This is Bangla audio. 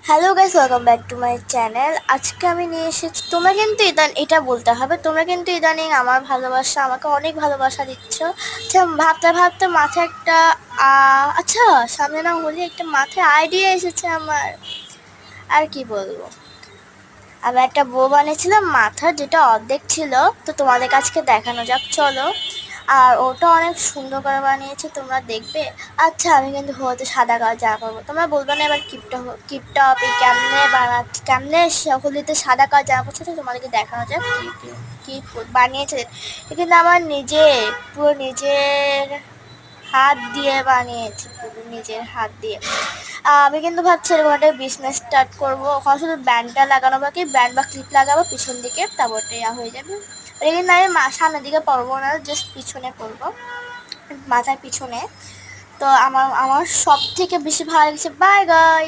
Hello guys, welcome back to my channel. আজকে আমি নিয়ে এসেছি, তোমরা কিন্তু এটা বলতে হবে, তোমরা কিন্তু ইদানিং আমার ভালোবাসা আমাকে অনেক ভালোবাসা দিচ্ছ। আচ্ছা, ভাবতে ভাবতে মাথায় একটা আচ্ছা, সামনে না হলে একটা মাথায় আইডিয়া এসেছে আমার। আর কি বলবো, আমি একটা বউ বানিয়েছিলাম মাথার, যেটা অর্ধেক ছিল। তো তোমাদের কাছকে দেখানো যাক, চলো। আর ওটা অনেক সুন্দর করে বানিয়েছে, তোমরা দেখবে। আচ্ছা, আমি কিন্তু হতে সাদা কালার জামা পরবো, তোমরা বলবে না এবার কিপটা হবে কেমনে বানাচ্ছে, কেমনে হলিতে সাদা কালার জামা পরছে। তো তোমাদেরকে দেখানো যাক কি বানিয়েছে। কিন্তু আমার পুরো নিজের হাত দিয়ে বানিয়েছি, পুরো নিজের হাত দিয়ে। আমি কিন্তু ভাবছি এরকম একটা বিজনেস স্টার্ট করবো। ওখানে শুধু ব্যান্ডটা লাগানো বাকি, ব্যান্ড বা ক্লিপ লাগাবো পিছন দিকে, তারপর এটা হয়ে যাবে। এটা কিন্তু আমি সামনের দিকে পরবো না, জাস্ট পিছনে পরবো, মাথার পিছনে। তো আমার আমার সব থেকে বেশি ভালো লেগেছে। বাই গাই।